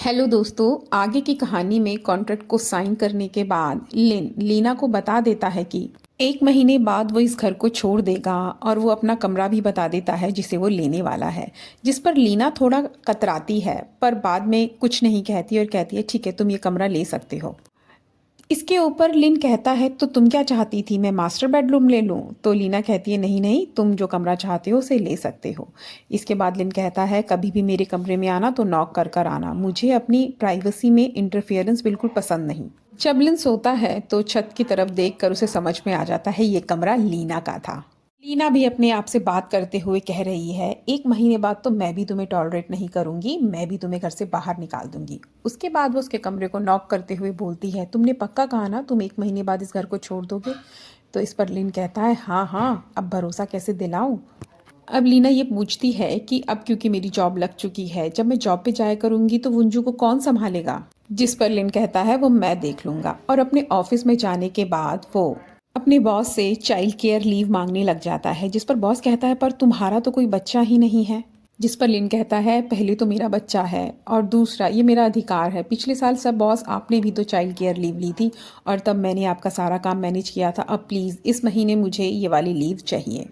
Hello दोस्तों, आगे की कहानी में कॉन्ट्रैक्ट को साइन करने के बाद लीना को बता देता है कि 1 महीने बाद वो इस घर को छोड़ देगा और वो अपना कमरा भी बता देता है जिसे वो लेने वाला है। जिस पर लीना थोड़ा कतराती है पर बाद में कुछ नहीं कहती और कहती है ठीक है, तुम ये कमरा ले सकते हो। इसके ऊपर लिन कहता है तो तुम क्या चाहती थी, मैं मास्टर बेडरूम ले लूं? तो लीना कहती है नहीं नहीं, तुम जो कमरा चाहते हो उसे ले सकते हो। इसके बाद लिन कहता है कभी भी मेरे कमरे में आना तो नॉक कर कर आना, मुझे अपनी प्राइवेसी में इंटरफियरेंस बिल्कुल पसंद नहीं। जब लिन सोता है तो छत की तरफ देखकर उसे समझ में आ जाता है ये कमरा लीना का था। लीना भी अपने आप से बात करते हुए कह रही है 1 महीने बाद तो मैं भी तुम्हें टॉलरेट नहीं करूंगी, मैं भी तुम्हें घर से बाहर निकाल दूंगी। उसके बाद वो उसके कमरे को नॉक करते हुए बोलती है तुमने पक्का कहा ना तुम 1 महीने बाद इस घर को छोड़ दोगे? तो इस पर लिन कहता है हाँ हाँ, अब भरोसा कैसे दिलाऊं। अब लीना ये पूछती है कि अब क्योंकि मेरी जॉब लग चुकी है, जब मैं जॉब पे जाया करूंगी तो वंजू को कौन संभालेगा? जिस पर लिन कहता है वो मैं देख लूंगा। और अपने ऑफिस में जाने के बाद वो अपने बॉस से चाइल्ड केयर लीव मांगने लग जाता है। जिस पर बॉस कहता है पर तुम्हारा तो कोई बच्चा ही नहीं है। जिस पर लिन कहता है पहले तो मेरा बच्चा है और दूसरा ये मेरा अधिकार है। पिछले साल सब बॉस आपने भी तो चाइल्ड केयर लीव ली थी और तब मैंने आपका सारा काम मैनेज किया था। अब प्लीज़ इस महीने मुझे ये वाली लीव चाहिए।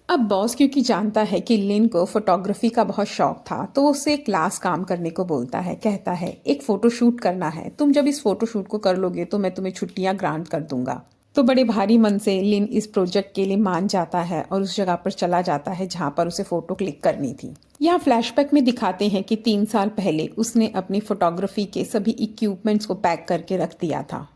अब बॉस क्योंकि जानता है कि लिन को फोटोग्राफी का बहुत शौक था तो उससे क्लास काम करने को बोलता है। कहता है एक फ़ोटो शूट करना है, तुम जब इस फ़ोटो शूट को कर लोगे तो मैं तुम्हें छुट्टियां ग्रांट कर दूंगा। तो बड़े भारी मन से लिन इस प्रोजेक्ट के लिए मान जाता है और उस जगह पर चला जाता है जहां पर उसे फ़ोटो क्लिक करनी थी। यहाँ फ्लैशबैक में दिखाते हैं कि 3 साल पहले उसने अपनी फोटोग्राफी के सभी इक्विपमेंट्स को पैक करके रख दिया था।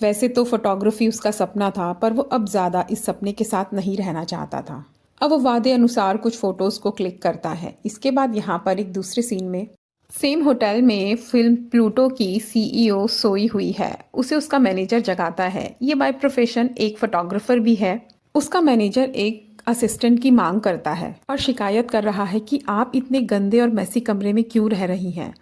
वैसे तो फोटोग्राफी उसका सपना था पर वो अब ज़्यादा इस सपने के साथ नहीं रहना चाहता था। अब वो वादे अनुसार कुछ फोटोज को क्लिक करता है। इसके बाद यहाँ पर एक दूसरे सीन में सेम होटल में फिल्म प्लूटो की सीईओ सोई हुई है। उसे उसका मैनेजर जगाता है। ये बाय प्रोफेशन एक फोटोग्राफर भी है। उसका मैनेजर एक असिस्टेंट की मांग करता है और शिकायत कर रहा है कि आप इतने गंदे और मैसी कमरे में क्यों रह रही हैं।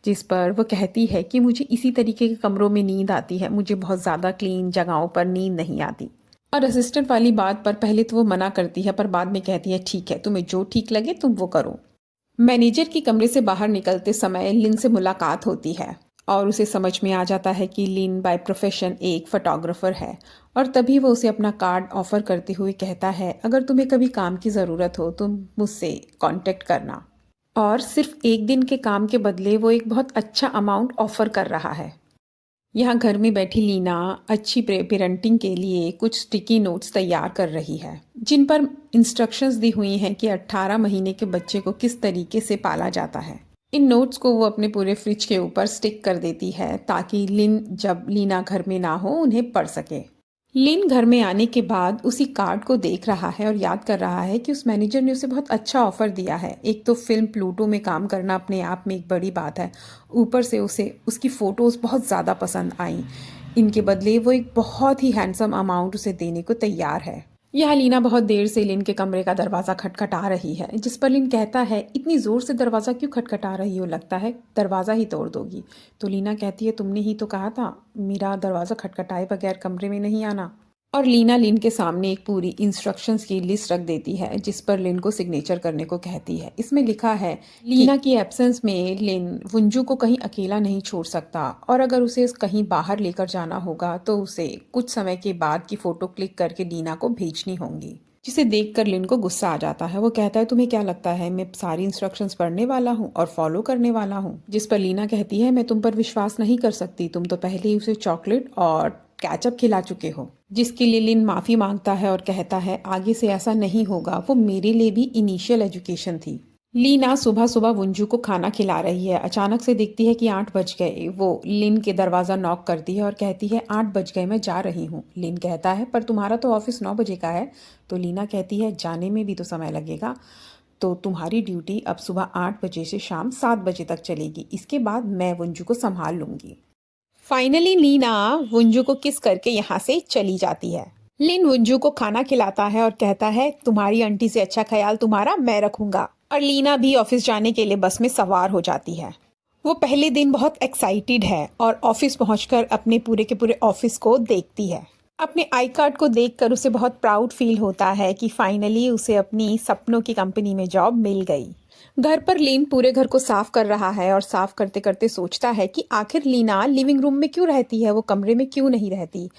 जिस पर वो कहती है कि मुझे इसी तरीके के कमरों में नींद आती है, मुझे बहुत ज़्यादा क्लीन जगहों पर नींद नहीं आती। और असिस्टेंट वाली बात पर पहले तो वो मना करती है पर बाद में कहती है ठीक है, तुम्हें जो ठीक लगे तुम वो करो। मैनेजर की कमरे से बाहर निकलते समय लिन से मुलाकात होती है और उसे समझ में आ जाता है कि लिन बाय प्रोफेशन एक फोटोग्राफर है। और तभी वो उसे अपना कार्ड ऑफर करते हुए कहता है अगर तुम्हें कभी काम की ज़रूरत हो तुम मुझसे कांटेक्ट करना। और सिर्फ एक दिन के काम के बदले वो एक बहुत अच्छा अमाउंट ऑफर कर रहा है। यहाँ घर में बैठी लीना अच्छी पेरेंटिंग के लिए कुछ स्टिकी नोट्स तैयार कर रही है जिन पर इंस्ट्रक्शंस दी हुई हैं कि 18 महीने के बच्चे को किस तरीके से पाला जाता है। इन नोट्स को वो अपने पूरे फ्रिज के ऊपर स्टिक कर देती है ताकि लिन जब लीना घर में ना हो उन्हें पढ़ सके। लिन घर में आने के बाद उसी कार्ड को देख रहा है और याद कर रहा है कि उस मैनेजर ने उसे बहुत अच्छा ऑफर दिया है। एक तो फिल्म प्लूटो में काम करना अपने आप में एक बड़ी बात है, ऊपर से उसे उसकी फ़ोटोज़ बहुत ज़्यादा पसंद आईं। इनके बदले वो एक बहुत ही हैंडसम अमाउंट उसे देने को तैयार है। यह लीना बहुत देर से लिन के कमरे का दरवाज़ा खटखटा रही है। जिस पर लिन कहता है इतनी ज़ोर से दरवाज़ा क्यों खटखटा रही हो, लगता है दरवाज़ा ही तोड़ दोगी। तो लीना कहती है तुमने ही तो कहा था मेरा दरवाज़ा खटखटाए बगैर कमरे में नहीं आना। और लीना लिन के सामने एक पूरी इंस्ट्रक्शंस की लिस्ट रख देती है जिस पर लिन को सिग्नेचर करने को कहती है। इसमें लिखा है लीना की एब्सेंस में लिन वंजू को कहीं अकेला नहीं छोड़ सकता और अगर उसे कहीं बाहर लेकर जाना होगा तो उसे कुछ समय के बाद की फ़ोटो क्लिक करके लीना को भेजनी होंगी। जिसे देखकर लिन को गुस्सा आ जाता है। वो कहता है तुम्हें क्या लगता है मैं सारी इंस्ट्रक्शंस पढ़ने वाला हूँ और फॉलो करने वाला हूँ? जिस पर लीना कहती है मैं तुम पर विश्वास नहीं कर सकती, तुम तो पहले ही उसे चॉकलेट और कैचअप खिला चुके हो। जिसके लिए लिन माफ़ी मांगता है और कहता है आगे से ऐसा नहीं होगा, वो मेरे लिए भी इनिशियल एजुकेशन थी। लीना सुबह सुबह वंजू को खाना खिला रही है। अचानक से देखती है कि 8 बज गए। वो लिन के दरवाज़ा नॉक करती है और कहती है 8 बज गए, मैं जा रही हूँ। लिन कहता है पर तुम्हारा तो ऑफिस 9 बजे का है। तो लीना कहती है जाने में भी तो समय लगेगा, तो तुम्हारी ड्यूटी अब सुबह 8 बजे से शाम 7 बजे तक चलेगी, इसके बाद मैं वंजू को संभाल लूंगी। फाइनली लीना वंजू को किस करके यहाँ से चली जाती है। लिन वंजू को खाना खिलाता है और कहता है तुम्हारी आंटी से अच्छा ख्याल तुम्हारा मैं रखूंगा। और लीना भी ऑफिस जाने के लिए बस में सवार हो जाती है। वो पहले दिन बहुत एक्साइटेड है और ऑफिस पहुंचकर अपने पूरे के पूरे ऑफिस को देखती है। अपने आई कार्ड को देखकर उसे बहुत प्राउड फील होता है कि फाइनली उसे अपनी सपनों की कंपनी में जॉब मिल गई। घर पर लीन पूरे घर को साफ कर रहा है और साफ करते करते सोचता है कि आखिर लीना लिविंग रूम में क्यों रहती है, वो कमरे में क्यों नहीं रहती।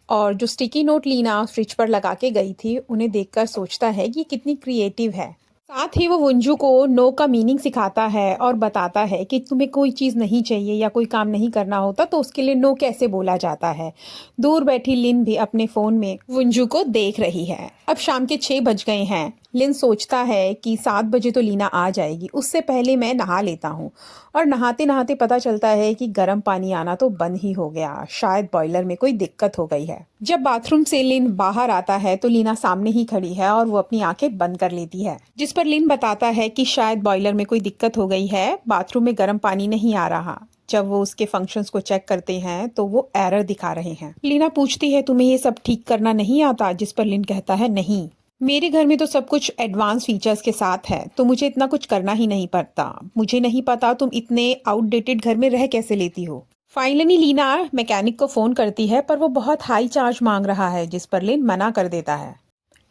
और जो स्टिकी नोट लीना फ्रिज पर लगा के गई थी उन्हें देखकर सोचता है कि ये कितनी क्रिएटिव है। साथ ही वो वंजू को नो का मीनिंग सिखाता है और बताता है कि तुम्हें कोई चीज़ नहीं चाहिए या कोई काम नहीं करना होता तो उसके लिए नो कैसे बोला जाता है। दूर बैठी लिन भी अपने फ़ोन में वंजू को देख रही है। अब शाम के 6 बज गए हैं। लिन सोचता है कि 7 बजे तो लीना आ जाएगी, उससे पहले मैं नहा लेता हूँ। और नहाते नहाते पता चलता है कि गर्म पानी आना तो बंद ही हो गया, शायद बॉयलर में कोई दिक्कत हो गई है। जब बाथरूम से लिन बाहर आता है तो लीना सामने ही खड़ी है और वो अपनी आंखें बंद कर लेती है, जिस पर लिन बताता है कि शायद बॉयलर में कोई दिक्कत हो गई है, बाथरूम में गर्म पानी नहीं आ रहा। जब वो उसके फंक्शंस को चेक करते हैं तो वो एरर दिखा रहे हैं। लीना पूछती है तुम्हें ये सब ठीक करना नहीं आता, जिस पर लिन कहता है नहीं, मेरे घर में तो सब कुछ एडवांस फीचर्स के साथ है तो मुझे इतना कुछ करना ही नहीं पड़ता। मुझे नहीं पता तुम इतने आउटडेटेड घर में रह कैसे लेती हो। फाइनली लीना मैकेनिक को फ़ोन करती है पर वो बहुत हाई चार्ज मांग रहा है, जिस पर लिन मना कर देता है।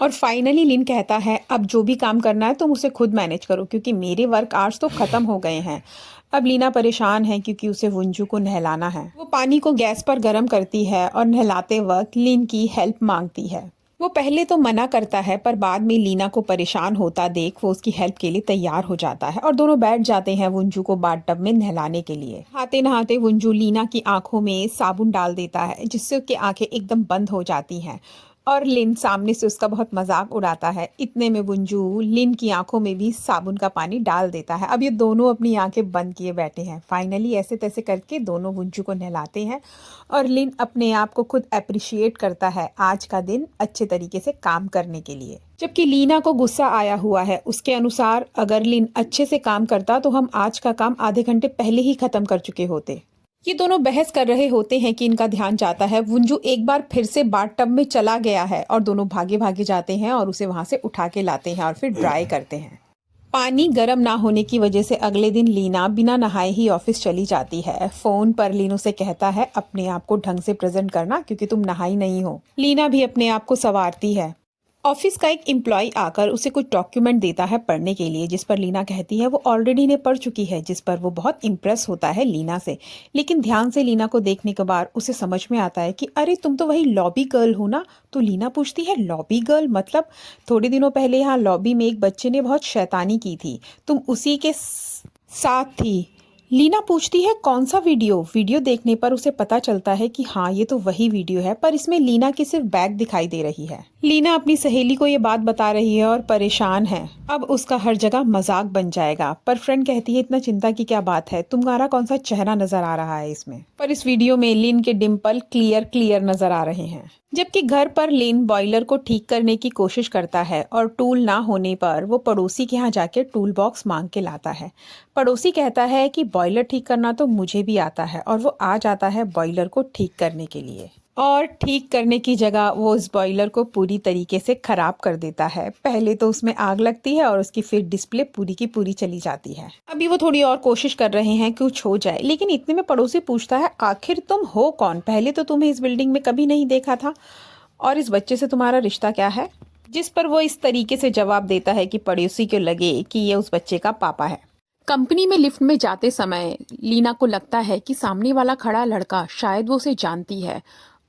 और फाइनली लिन कहता है अब जो भी काम करना है तुम उसे खुद मैनेज करो क्योंकि मेरे वर्क आवर्स तो ख़त्म हो गए हैं। अब लीना परेशान है क्योंकि उसे वंजू को नहलाना है। वो पानी को गैस पर गर्म करती है और नहलाते वक्त लिन की हेल्प मांगती है। वो पहले तो मना करता है पर बाद में लीना को परेशान होता देख वो उसकी हेल्प के लिए तैयार हो जाता है और दोनों बैठ जाते हैं वंजू को बाथटब में नहलाने के लिए। नहाते नहाते वंजू लीना की आंखों में साबुन डाल देता है जिससे उसकी आंखें एकदम बंद हो जाती हैं और लिन सामने से उसका बहुत मजाक उड़ाता है। इतने में वंजू लिन की आंखों में भी साबुन का पानी डाल देता है। अब ये दोनों अपनी आंखें बंद किए बैठे हैं। फाइनली ऐसे तैसे करके दोनों वंजू को नहलाते हैं और लिन अपने आप को खुद अप्रिशिएट करता है आज का दिन अच्छे तरीके से काम करने के लिए। जबकि लीना को गुस्सा आया हुआ है। उसके अनुसार अगर लिन अच्छे से काम करता तो हम आज का काम आधे घंटे पहले ही खत्म कर चुके होते। ये दोनों बहस कर रहे होते हैं कि इनका ध्यान जाता है वंजू एक बार फिर से बाथटब में चला गया है और दोनों भागे भागे जाते हैं और उसे वहां से उठा के लाते हैं और फिर ड्राई करते हैं। पानी गर्म ना होने की वजह से अगले दिन लीना बिना नहाए ही ऑफिस चली जाती है। फोन पर लीन उसे कहता है अपने आप को ढंग से प्रेजेंट करना क्योंकि तुम नहाई नहीं हो। लीना भी अपने आप को संवारती है। ऑफिस का एक एम्प्लॉय आकर उसे कुछ डॉक्यूमेंट देता है पढ़ने के लिए, जिस पर लीना कहती है वो ऑलरेडी इन्हें पढ़ चुकी है, जिस पर वो बहुत इम्प्रेस होता है लीना से। लेकिन ध्यान से लीना को देखने के बाद उसे समझ में आता है कि अरे तुम तो वही लॉबी गर्ल हो ना। तो लीना पूछती है लॉबी गर्ल मतलब? थोड़े दिनों पहले यहाँ लॉबी में एक बच्चे ने बहुत शैतानी की थी, तुम उसी के साथ थी। लीना पूछती है कौन सा वीडियो? वीडियो देखने पर उसे पता चलता है कि हाँ ये तो वही वीडियो है, पर इसमें लीना की सिर्फ बैग दिखाई दे रही है। लीना अपनी सहेली को ये बात बता रही है और परेशान है। अब उसका हर जगह मजाक बन जाएगा, पर फ्रेंड कहती है इतना चिंता की क्या बात है, तुम्हारा कौन सा चेहरा नजर आ रहा है इसमें। पर इस वीडियो में लिन के डिम्पल क्लियर क्लियर नजर आ रहे हैं। जबकि घर पर लिन बॉयलर को ठीक करने की कोशिश करता है और टूल ना होने पर वो पड़ोसी के यहाँ जाके टूल बॉक्स मांग के लाता है। पड़ोसी कहता है कि बॉयलर ठीक करना तो मुझे भी आता है और वो आ जाता है बॉयलर को ठीक करने के लिए। और ठीक करने की जगह वो उस बॉयलर को पूरी तरीके से खराब कर देता है। पहले तो उसमें आग लगती है और उसकी फिर डिस्प्ले पूरी की पूरी चली जाती है। अभी वो थोड़ी और कोशिश कर रहे हैं कि कुछ हो जाए, लेकिन इतने में पड़ोसी पूछता है आखिर तुम हो कौन? पहले तो तुम्हें इस बिल्डिंग में कभी नहीं देखा था और इस बच्चे से तुम्हारा रिश्ता क्या है? जिस पर वो इस तरीके से जवाब देता है कि पड़ोसी को लगे कि ये उस बच्चे का पापा है। कंपनी में लिफ्ट में जाते समय लीना को लगता है कि सामने वाला खड़ा लड़का शायद वो उसे जानती है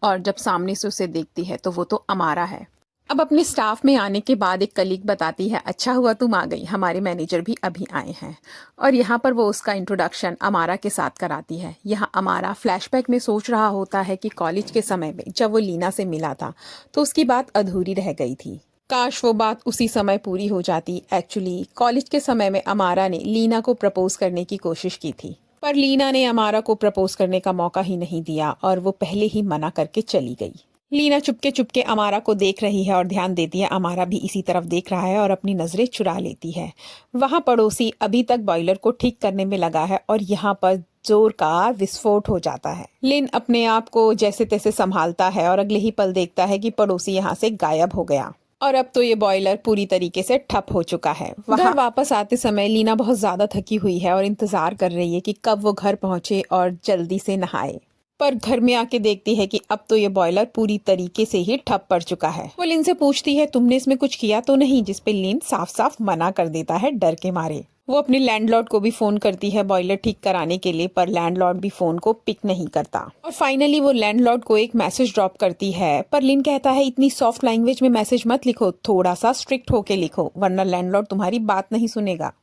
और जब सामने से उसे देखती है तो वो तो अमारा है। अब अपने स्टाफ में आने के बाद एक कलीग बताती है अच्छा हुआ तुम आ गई, हमारे मैनेजर भी अभी आए हैं। और यहाँ पर वो उसका इंट्रोडक्शन अमारा के साथ कराती है। यहाँ अमारा फ्लैशबैक में सोच रहा होता है कि कॉलेज के समय में जब वो लीना से मिला था तो उसकी बात अधूरी रह गई थी, काश वो बात उसी समय पूरी हो जाती। एक्चुअली कॉलेज के समय में अमारा ने लीना को प्रपोज करने की कोशिश की थी, पर लीना ने अमारा को प्रपोज करने का मौका ही नहीं दिया और वो पहले ही मना करके चली गई। लीना चुपके चुपके अमारा को देख रही है और ध्यान देती है। अमारा भी इसी तरफ देख रहा है और अपनी नजरें चुरा लेती है। वहाँ पड़ोसी अभी तक बॉयलर को ठीक करने में लगा है और यहाँ पर जोर का विस्फोट हो जाता है। लिन अपने आप को जैसे तैसे संभालता है और अगले ही पल देखता है कि पड़ोसी यहाँ से गायब हो गया और अब तो ये बॉयलर पूरी तरीके से ठप हो चुका है। वहाँ वापस आते समय लीना बहुत ज्यादा थकी हुई है और इंतजार कर रही है कि कब वो घर पहुंचे और जल्दी से नहाए। पर घर में आके देखती है कि अब तो ये बॉयलर पूरी तरीके से ही ठप पड़ चुका है। वो लिन से पूछती है तुमने इसमें कुछ किया तो नहीं, जिस पे लिन साफ साफ मना कर देता है डर के मारे। वो अपने लैंडलॉर्ड को भी फ़ोन करती है बॉयलर ठीक कराने के लिए, पर लैंडलॉर्ड भी फ़ोन को पिक नहीं करता। और फाइनली वो लैंडलॉर्ड को एक मैसेज ड्रॉप करती है, पर लिन कहता है इतनी सॉफ्ट लैंग्वेज में मैसेज मत लिखो, थोड़ा सा स्ट्रिक्ट होके लिखो, वरना लैंडलॉर्ड तुम्हारी बात नहीं सुनेगा।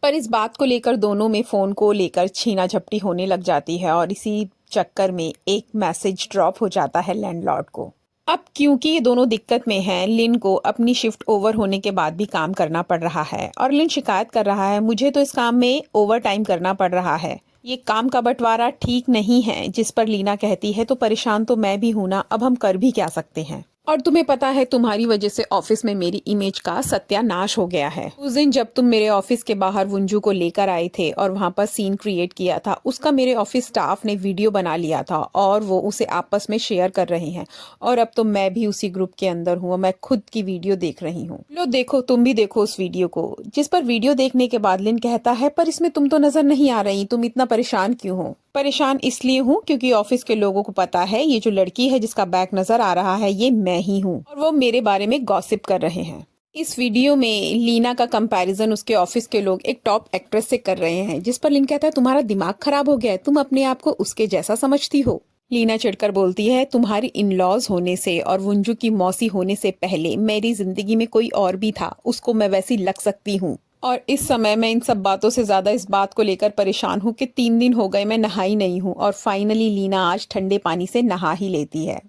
पर इस बात को लेकर दोनों में फ़ोन को लेकर छीना झपटी होने लग जाती है और इसी चक्कर में एक मैसेज ड्रॉप हो जाता है लैंडलॉर्ड को। अब क्योंकि ये दोनों दिक्कत में हैं, लिन को अपनी शिफ्ट ओवर होने के बाद भी काम करना पड़ रहा है और लिन शिकायत कर रहा है, मुझे तो इस काम में ओवर टाइम करना पड़ रहा है, ये काम का बंटवारा ठीक नहीं है। जिस पर लीना कहती है, तो परेशान तो मैं भी हूं ना, अब हम कर भी क्या सकते हैं। और तुम्हें पता है तुम्हारी वजह से ऑफिस में मेरी इमेज का सत्यानाश हो गया है। उस दिन जब तुम मेरे ऑफिस के बाहर वंजू को लेकर आए थे और वहां पर सीन क्रिएट किया था, उसका मेरे ऑफिस स्टाफ ने वीडियो बना लिया था और वो उसे आपस में शेयर कर रहे हैं। और अब तो मैं भी उसी ग्रुप के अंदर हूँ, मैं खुद की वीडियो देख रही हूँ। लो देखो, तुम भी देखो उस वीडियो को। जिस पर वीडियो देखने के बाद लिन कहता है, पर इसमें तुम तो नजर नहीं आ रही, तुम इतना परेशान क्यों हो। परेशान इसलिए हूँ क्योंकि ऑफिस के लोगों को पता है ये जो लड़की है जिसका बैग नजर आ रहा है ये मैं ही हूँ, और वो मेरे बारे में गॉसिप कर रहे हैं। इस वीडियो में लीना का कंपैरिजन उसके ऑफिस के लोग एक टॉप एक्ट्रेस से कर रहे हैं, जिस पर लिन कहता है तुम्हारा दिमाग खराब हो गया है, तुम अपने आप को उसके जैसा समझती हो। लीना चिढ़कर बोलती है, तुम्हारी इन लॉज होने से और वंजू की मौसी होने से पहले मेरी जिंदगी में कोई और भी था, उसको मैं वैसी लग सकती हूँ। और इस समय मैं इन सब बातों से ज्यादा इस बात को लेकर परेशान हूँ कि 3 दिन हो गए मैं नहाई नहीं हूँ, और फाइनली लीना आज ठंडे पानी से नहा ही लेती है।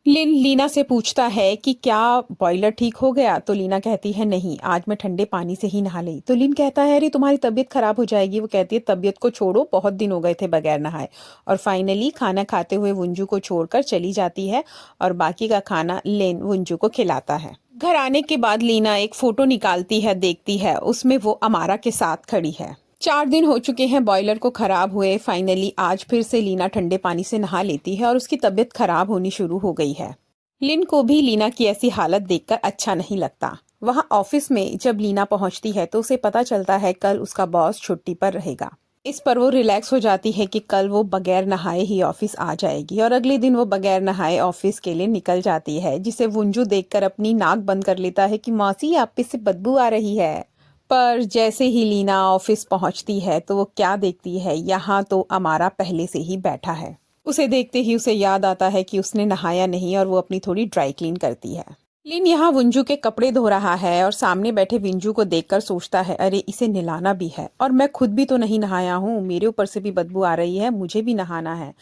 लिन लीना से पूछता है कि क्या बॉयलर ठीक हो गया, तो लीना कहती है नहीं, आज मैं ठंडे पानी से ही नहा ली। तो लिन कहता है अरे तुम्हारी तबीयत खराब हो जाएगी। वो कहती है तबीयत को छोड़ो, बहुत दिन हो गए थे बगैर नहाए। और फाइनली खाना खाते हुए वंजू को छोड़कर चली जाती है और बाकी का खाना लिन वंजू को खिलाता है। घर आने के बाद लीना एक फोटो निकालती है, देखती है उसमें वो अमारा के साथ खड़ी है। 4 दिन हो चुके हैं बॉयलर को खराब हुए। फाइनली आज फिर से लीना ठंडे पानी से नहा लेती है और उसकी तबीयत खराब होनी शुरू हो गई है। लिन को भी लीना की ऐसी हालत देखकर अच्छा नहीं लगता। वहां ऑफिस में जब लीना पहुंचती है तो उसे पता चलता है कल उसका बॉस छुट्टी पर रहेगा। इस पर वो रिलैक्स हो जाती है कि कल वो बगैर नहाए ही ऑफिस आ जाएगी, और अगले दिन वो बगैर नहाए ऑफिस के लिए निकल जाती है, जिसे वंजू देखकर अपनी नाक बंद कर लेता है कि मौसी आप पे से बदबू आ रही है। पर जैसे ही लीना ऑफिस पहुंचती है तो वो क्या देखती है, यहाँ तो अमारा पहले से ही बैठा है। उसे देखते ही उसे याद आता है कि उसने नहाया नहीं और वो अपनी थोड़ी ड्राई क्लीन करती है। लिन यहाँ वंजू के कपड़े धो रहा है और सामने बैठे विंजू को देखकर सोचता है अरे इसे नहलाना भी है, और मैं खुद भी तो नहीं नहाया हूँ, मेरे ऊपर से भी बदबू आ रही है, मुझे भी नहाना है।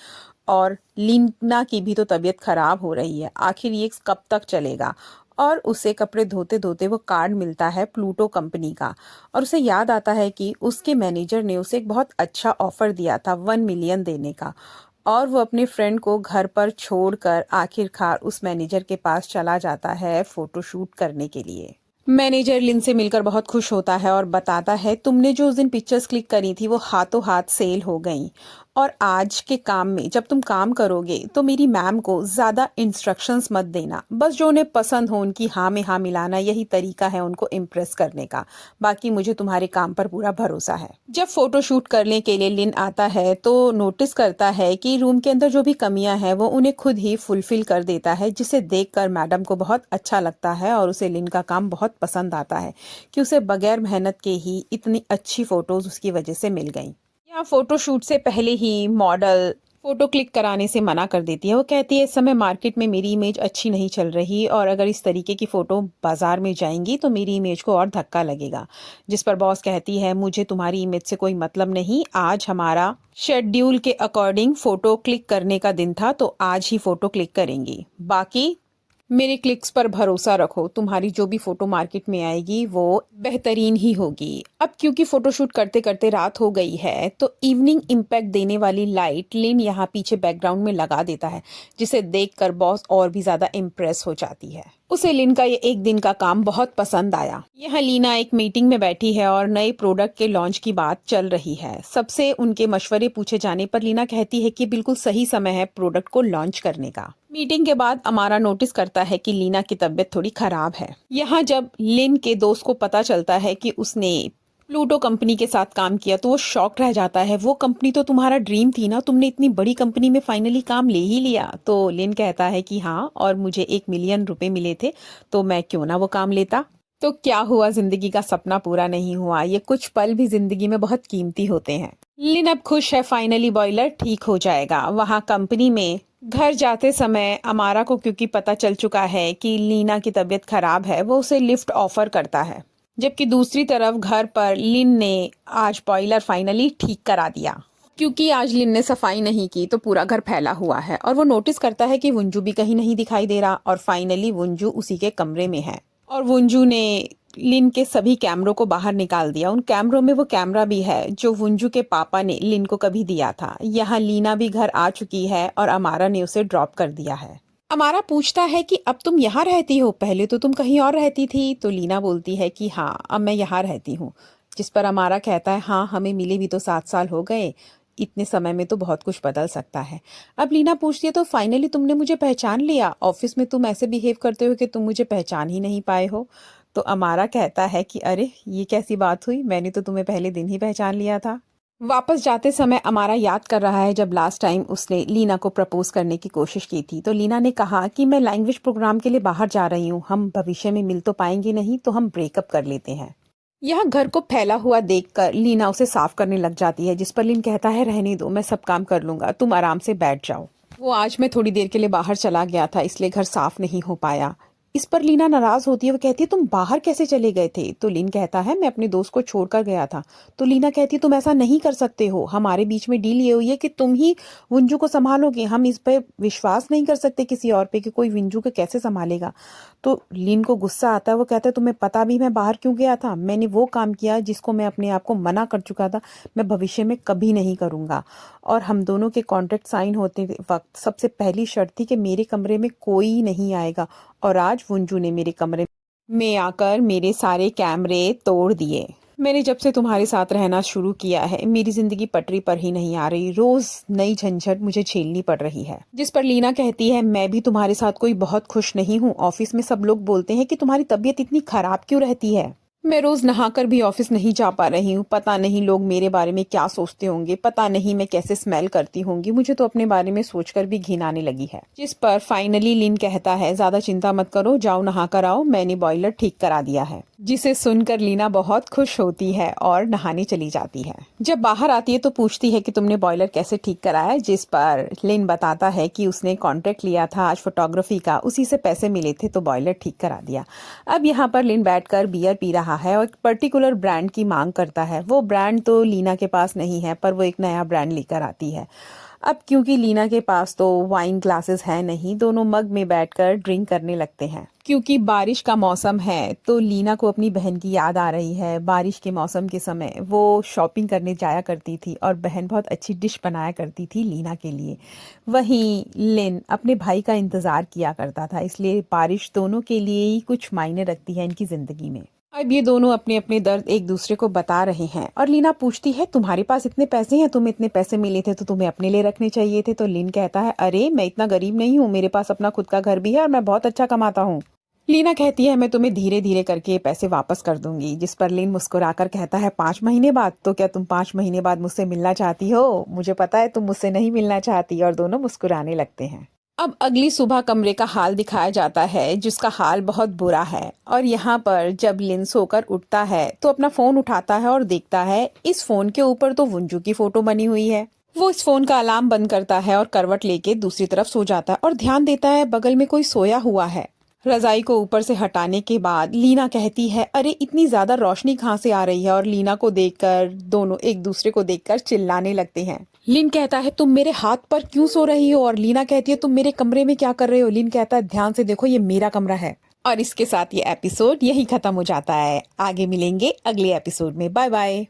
और लीना की भी तो तबीयत खराब हो रही है, आखिर ये कब तक चलेगा। और उसे कपड़े धोते धोते वो कार्ड मिलता है प्लूटो कंपनी का, और उसे याद आता है कि उसके मैनेजर ने उसे एक बहुत अच्छा ऑफर दिया था 1 मिलियन देने का। और वो अपने फ्रेंड को घर पर छोड़कर आखिरकार उस मैनेजर के पास चला जाता है फोटोशूट करने के लिए। मैनेजर लिन से मिलकर बहुत खुश होता है और बताता है तुमने जो उस दिन पिक्चर्स क्लिक करी थी वो हाथों हाथ सेल हो गई, और आज के काम में जब तुम काम करोगे तो मेरी मैम को ज्यादा इंस्ट्रक्शंस मत देना, बस जो उन्हें पसंद हो उनकी हाँ में हाँ मिलाना, यही तरीका है उनको इम्प्रेस करने का। बाकी मुझे तुम्हारे काम पर पूरा भरोसा है। जब फोटो शूट करने के लिए लिन आता है तो नोटिस करता है कि रूम के अंदर जो भी कमियां हैं वो उन्हें खुद ही फुलफिल कर देता है, जिसे देखकर मैडम को बहुत अच्छा लगता है और उसे लिन का काम बहुत पसंद आता है कि उसे बगैर मेहनत के ही इतनी अच्छी फोटोज उसकी वजह से मिल गई। यहाँ फोटो शूट से पहले ही मॉडल फोटो क्लिक कराने से मना कर देती है। वो कहती है इस समय मार्केट में मेरी इमेज अच्छी नहीं चल रही, और अगर इस तरीके की फोटो बाजार में जाएंगी तो मेरी इमेज को और धक्का लगेगा। जिस पर बॉस कहती है मुझे तुम्हारी इमेज से कोई मतलब नहीं, आज हमारा शेड्यूल के अकॉर्डिंग फोटो क्लिक करने का दिन था तो आज ही फोटो क्लिक करेंगी, बाकी मेरे क्लिक्स पर भरोसा रखो, तुम्हारी जो भी फोटो मार्केट में आएगी वो बेहतरीन ही होगी। अब क्योंकि फोटोशूट करते करते रात हो गई है तो इवनिंग इम्पैक्ट देने वाली लाइट लिन यहाँ पीछे बैकग्राउंड में लगा देता है, जिसे देखकर बॉस और भी ज्यादा इम्प्रेस हो जाती है। उसे लिन का ये एक दिन का काम बहुत पसंद आया। यहाँ लीना एक मीटिंग में बैठी है और नए प्रोडक्ट के लॉन्च की बात चल रही है। सबसे उनके मशवरे पूछे जाने पर लीना कहती है कि बिल्कुल सही समय है प्रोडक्ट को लॉन्च करने का। मीटिंग के बाद अमारा नोटिस करता है कि लीना की तबीयत थोड़ी खराब है। यहाँ जब लिन के दोस्त को पता चलता है कि उसने प्लूटो कंपनी के साथ काम किया तो वो शॉक रह जाता है। वो कंपनी तो तुम्हारा ड्रीम थी ना, तुमने इतनी बड़ी कंपनी में फाइनली काम ले ही लिया। तो लिन कहता है कि हाँ, और मुझे 1 मिलियन रुपए मिले थे तो मैं क्यों ना वो काम लेता। तो क्या हुआ, जिंदगी का सपना पूरा नहीं हुआ? ये कुछ पल भी जिंदगी में बहुत कीमती होते हैं। लिन अब खुश है, फाइनली बॉयलर ठीक हो जाएगा। वहाँ कंपनी में घर जाते समय अमारा को क्योंकि पता चल चुका है कि लीना की तबीयत खराब है, वो उसे लिफ्ट ऑफर करता है। जबकि दूसरी तरफ घर पर लिन ने आज बॉयलर फाइनली ठीक करा दिया। क्योंकि आज लिन ने सफाई नहीं की तो पूरा घर फैला हुआ है और वो नोटिस करता है कि वंजू भी कहीं नहीं दिखाई दे रहा, और फाइनली वंजू उसी के कमरे में है। और वंजू ने लिन के सभी कैमरों को बाहर निकाल दिया। उन कैमरों में वो कैमरा भी है जो वंजू के पापा ने लिन को कभी दिया था। यहाँ लीना भी घर आ चुकी है और अमारा ने उसे ड्रॉप कर दिया है। अमारा पूछता है कि अब तुम यहाँ रहती हो, पहले तो तुम कहीं और रहती थी। तो लीना बोलती है कि हाँ, अब मैं यहाँ रहती हूँ। जिस पर अमारा कहता है, हाँ, हमें मिले भी तो 7 साल हो गए, इतने समय में तो बहुत कुछ बदल सकता है। अब लीना पूछती है, तो फाइनली तुमने मुझे पहचान लिया? ऑफिस में तुम ऐसे बिहेव करते हो कि तुम मुझे पहचान ही नहीं पाए हो। तो अमारा कहता है कि अरे, ये कैसी बात हुई, मैंने तो तुम्हें पहले दिन ही पहचान लिया था। वापस जाते समय अमारा याद कर रहा है जब लास्ट टाइम उसने लीना को प्रपोज करने की कोशिश की थी। तो लीना ने कहा कि मैं लैंग्वेज प्रोग्राम के लिए बाहर जा रही हूँ, हम भविष्य में मिल तो पाएंगे नहीं, तो हम ब्रेकअप कर लेते हैं। यह घर को फैला हुआ देखकर लीना उसे साफ करने लग जाती है, जिस पर लिन कहता है, रहने दो, मैं सब काम कर लूंगा, तुम आराम से बैठ जाओ। वो आज मैं थोड़ी देर के लिए बाहर चला गया था, इसलिए घर साफ नहीं हो पाया। इस पर लीना नाराज होती है। वो कहती है, तुम बाहर कैसे चले गए थे? तो लिन कहता है, मैं अपने दोस्त को छोड़कर गया था। तो लीना कहती है, तुम ऐसा नहीं कर सकते हो, हमारे बीच में डील ये हुई है कि तुम ही विंजू को संभालोगे, हम इस पे विश्वास नहीं कर सकते किसी और पे कि कोई विंजू को कैसे संभालेगा। तो लिन को गुस्सा आता है। वो कहता है, तुम्हें पता भी मैं बाहर क्यों गया था? मैंने वो काम किया जिसको मैं अपने आप को मना कर चुका था, मैं भविष्य में कभी नहीं करूंगा। और हम दोनों के कॉन्ट्रैक्ट साइन होते वक्त सबसे पहली शर्त थी कि मेरे कमरे में कोई नहीं आएगा, और आज वंजू ने मेरे कमरे में आकर मेरे सारे कैमरे तोड़ दिए। मैंने जब से तुम्हारे साथ रहना शुरू किया है, मेरी जिंदगी पटरी पर ही नहीं आ रही, रोज नई झंझट मुझे झेलनी पड़ रही है। जिस पर लीना कहती है, मैं भी तुम्हारे साथ कोई बहुत खुश नहीं हूँ। ऑफिस में सब लोग बोलते हैं कि तुम्हारी तबीयत इतनी खराब क्यों रहती है। मैं रोज नहाकर भी ऑफिस नहीं जा पा रही हूँ। पता नहीं लोग मेरे बारे में क्या सोचते होंगे, पता नहीं मैं कैसे स्मेल करती होंगी, मुझे तो अपने बारे में सोचकर भी घिन आने लगी है। जिस पर फाइनली लिन कहता है, ज्यादा चिंता मत करो, जाओ नहाकर आओ, मैंने बॉयलर ठीक करा दिया है। जिसे सुनकर लीना बहुत खुश होती है और नहाने चली जाती है। जब बाहर आती है तो पूछती है कि तुमने बॉयलर कैसे ठीक कराया? जिस पर लिन बताता है कि उसने कॉन्ट्रैक्ट लिया था आज फोटोग्राफी का, उसी से पैसे मिले थे तो बॉयलर ठीक करा दिया। अब यहाँ पर लिन बैठकर बियर पी रहा है और एक पर्टिकुलर ब्रांड की मांग करता है। वो ब्रांड तो लीना के पास नहीं है, पर वो एक नया ब्रांड लेकर आती है। अब क्योंकि लीना के पास तो वाइन ग्लासेस है नहीं, दोनों मग में बैठकर ड्रिंक करने लगते हैं। क्योंकि बारिश का मौसम है तो लीना को अपनी बहन की याद आ रही है। बारिश के मौसम के समय वो शॉपिंग करने जाया करती थी और बहन बहुत अच्छी डिश बनाया करती थी लीना के लिए। वहीं लिन अपने भाई का इंतजार किया करता था, इसलिए बारिश दोनों के लिए ही कुछ मायने रखती है इनकी जिंदगी में। अब ये दोनों अपने अपने दर्द एक दूसरे को बता रहे हैं और लीना पूछती है, तुम्हारे पास इतने पैसे हैं, तुम्हें इतने पैसे मिले थे तो तुम्हें अपने लिए रखने चाहिए थे। तो लिन कहता है, अरे मैं इतना गरीब नहीं हूँ, मेरे पास अपना खुद का घर भी है और मैं बहुत अच्छा कमाता हूँ। लीना कहती है, मैं तुम्हें धीरे धीरे करके ये पैसे वापस कर दूंगी। जिस पर लिन मुस्कुराकर कहता है, 5 महीने बाद? तो क्या तुम 5 महीने बाद मुझसे मिलना चाहती हो? मुझे पता है तुम मुझसे नहीं मिलना चाहती। और दोनों मुस्कुराने लगते हैं। अब अगली सुबह कमरे का हाल दिखाया जाता है, जिसका हाल बहुत बुरा है। और यहाँ पर जब लिन सोकर उठता है तो अपना फोन उठाता है और देखता है इस फोन के ऊपर तो वंजू की फोटो बनी हुई है। वो इस फोन का अलार्म बंद करता है और करवट लेके दूसरी तरफ सो जाता है और ध्यान देता है बगल में कोई सोया हुआ है। रजाई को ऊपर से हटाने के बाद लीना कहती है, अरे इतनी ज्यादा रोशनी कहाँ से आ रही है? और लीना को देखकर दोनों एक दूसरे को देखकर चिल्लाने लगते हैं। लिन कहता है, तुम मेरे हाथ पर क्यों सो रही हो? और लीना कहती है, तुम मेरे कमरे में क्या कर रहे हो? लिन कहता है, ध्यान से देखो, ये मेरा कमरा है। और इसके साथ ये एपिसोड यही खत्म हो जाता है। आगे मिलेंगे अगले एपिसोड में। Bye bye.